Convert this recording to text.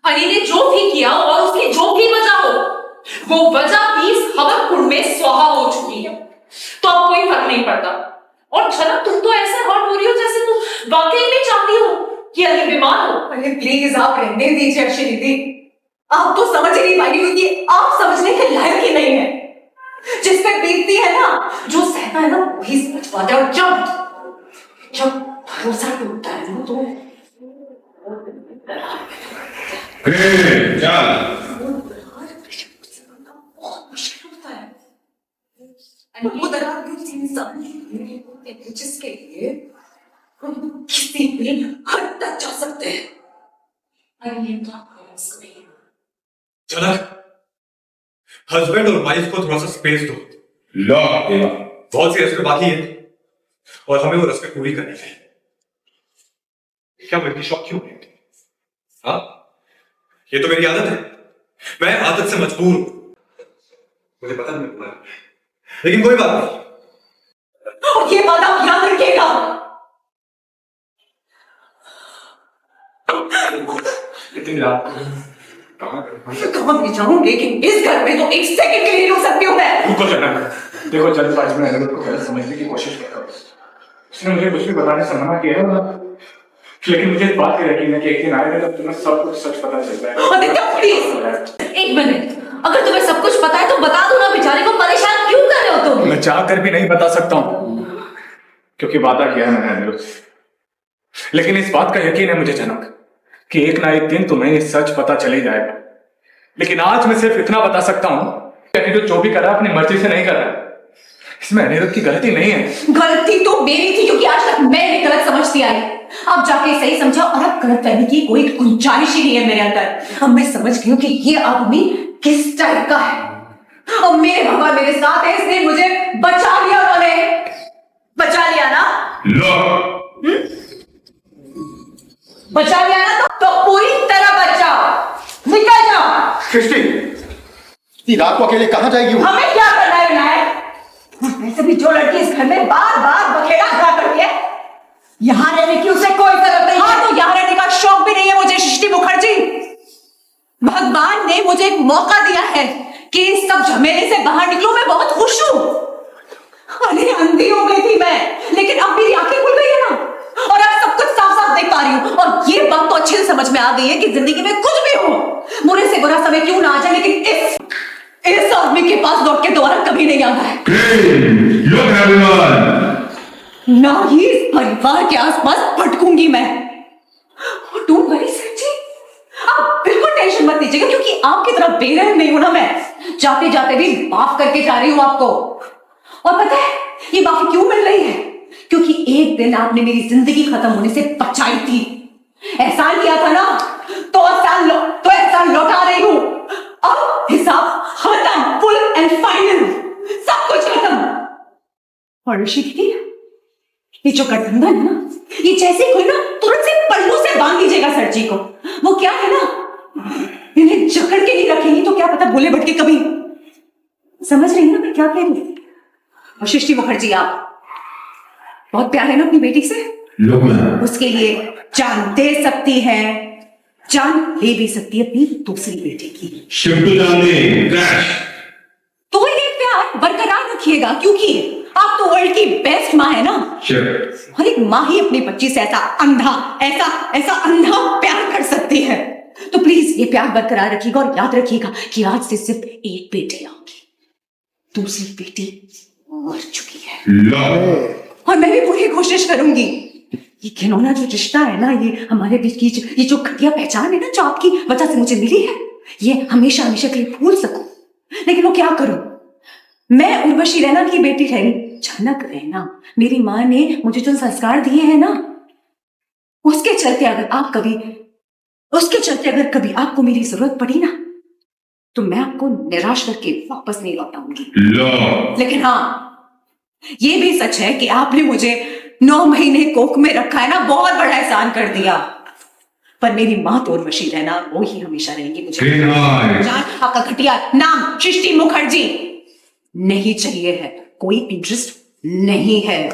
हनी ने जो भी किया और उसकी जो भी वजह हो, वो वजह भी इस हवन कुंड में स्वाहा हो चुकी है, तो अब कोई फर्क नहीं पड़ता। और झलक, तुम तो ऐसे हॉट हो रही हो जैसे तुम वाकई में चाहती हो कि अली बीमार हो। अरे प्लीज आप रहने दीजिए अर्शी दीदी, आप तो समझ ही नहीं पाएंगी क्योंकि आप समझने के लायक ही नहीं है। जिस पे बीतती है ना, जो सहता है ना वही समझ पाता है। और जब भरोसा टूटता है ना तो बहुत मुश्किल होता है। वो दरार किसी इंसान जिसके लिए हम किसी भी हद तक जा सकते हैं। झलक, हस्बैंड और वाइफ को थोड़ा सा स्पेस दो। बहुत सी रस्में बाकी है और हमें वो रस्में पूरी करनी है। क्या मैं इतनी शौक क्यों है? हाँ, ये तो मेरी आदत है, मैं आदत से मजबूर हूं। मुझे पता नहीं हुआ, लेकिन कोई बात नहीं। और ये बात आप याद रखिएगा। इतनी रात को कहाँ भी जाऊं, लेकिन इस घर में तो एक सेकंड के लिए रुक सकती हूँ मैं। रुको झलक, देखो जल्दबाजी में अनिरुद्ध को गलत समझने की कोशिश मत करो। उसने मुझे कुछ भी बताने से मना किया है, लेकिन मुझे इस बात की यकीन है कि एक दिन आएगा जब तुम्हें सब कुछ सच पता चल जाएगा। आदित्य प्लीज एक मिनट, अगर तुम्हें सब कुछ पता है तो बता दो ना, बेचारे को परेशान क्यों कर रहे हो तुम? मैं चाह कर भी नहीं बता सकता हूं, क्योंकि वादा किया है मैंने अनिरुद्ध से। लेकिन इस बात का यकीन है मुझे जनक कि एक ना एक दिन तुम्हें ये सच पता चल ही जाएगा। लेकिन आज मैं सिर्फ इतना बता सकता हूं कि अनिरुद्ध जो भी कर रहा है अपनी मर्जी से नहीं कर रहा है। इसमें अनिरुद्ध की गलती नहीं है। गलती तो मेरी थी क्योंकि आज तक मैंने गलत समझती आई। अब जाके सही समझा और अब गलत फहमी की कोई गुंजाइश ही नहीं है मेरे अंदर। अब मैं समझ गई हूं कि ये आदमी किस टाइप का है। और मेरे भगवान मेरे साथ है, इसने मुझे बचा लिया। उन्होंने बचा लिया ना? बचा लिया ना तो पूरी तरह बचाओ। निकल जाओ। सृष्टि, रात को अकेले कहां जाएगी वो? हमें क्या करना है विनायक? वैसे भी जो लड़की इस घर में बार बार बखेड़ा खड़ा करती है, यहाँ रहने की उसे कोई जरूरत नहीं। हाँ, तो यहाँ रहने का शौक भी नहीं है मुझे सृष्टि मुखर्जी। भगवान ने मुझे एक मौका दिया है कि इस सब झमेले से बाहर निकलूं। मैं बहुत खुश हूं। अरे अंधी हो गई थी मैं, लेकिन अब मेरी आंखें खुल गई है ना, और अब सब कुछ साफ साफ देख पा रही हूँ। और ये बात तो अच्छे से समझ में आ गई है कि जिंदगी में कुछ भी हो, बुरे से बुरा समय क्यों ना आ जाए, लेकिन इस आदमी के पास लौट के दोबारा कभी नहीं आना है। ना ही इस परिवार के आसपास भटकूंगी मैं। डोंट वरी सच्ची, आप बिल्कुल टेंशन मत लीजिएगा, क्योंकि आपकी तरह बेरहम नहीं हूं ना मैं। जाते जाते भी माफ करके जा रही हूं आपको। और पता है ये माफी क्यों मिल रही है? क्योंकि एक दिन आपने मेरी जिंदगी खत्म होने से बचाई थी। एहसान किया था ना, तो एहसान लौटा रही हूं। अब हिसाब खत्म, फुल एंड फाइनल, सब कुछ खत्म। और ऋषि दीदी, ये जो गठबंधन है ना, ये जैसे कोई ना तुरंत से पल्लू से बांध लीजिएगा सर जी को। वो क्या है ना, इन्हें जकड़ के नहीं रखेंगी तो क्या पता भोले भटके कभी। समझ रही ना मैं क्या कह रही हूँ? और सृष्टि मुखर्जी, आप बहुत प्यार है ना अपनी बेटी से, उसके लिए जान दे सकती है, जान ले भी सकती है अपनी दूसरी बेटी की। तो ये प्यार बरकरार रखिएगा, क्योंकि आप तो वर्ल्ड की बेस्ट माँ है ना। हर एक माँ ही अपनी बच्ची से ऐसा अंधा प्यार कर सकती है। तो प्लीज ये प्यार बरकरार रखिएगा और याद रखिएगा कि आज से सिर्फ एक बेटी होगी, दूसरी बेटी मर चुकी है। और मैं भी पूरी कोशिश करूंगी ये घिनौना जो रिश्ता है ना, ये हमारे बीच की ये जो घटिया पहचान है ना, जो आपकी वजह से मुझे मिली है, ये हमेशा हमेशा के लिए भूल सकूं। लेकिन वो क्या करूं, मैं उर्वशी रैना की बेटी ठहरी। झनक रैना, मेरी माँ ने मुझे जो संस्कार दिए हैं ना, उसके चलते अगर कभी आपको मेरी जरूरत पड़ी ना, तो मैं आपको निराश करके वापस नहीं लौटाऊंगी। लेकिन हाँ, ये भी सच है कि आपने मुझे 9 महीने कोख में रखा है ना, बहुत बड़ा एहसान कर दिया। पर मेरी माँ तो उर्वशी रैना, वो ही हमेशा रहेंगी मुझे। आपका घटिया नाम सृष्टि मुखर्जी नहीं चाहिए है, कोई इंटरेस्ट नहीं है।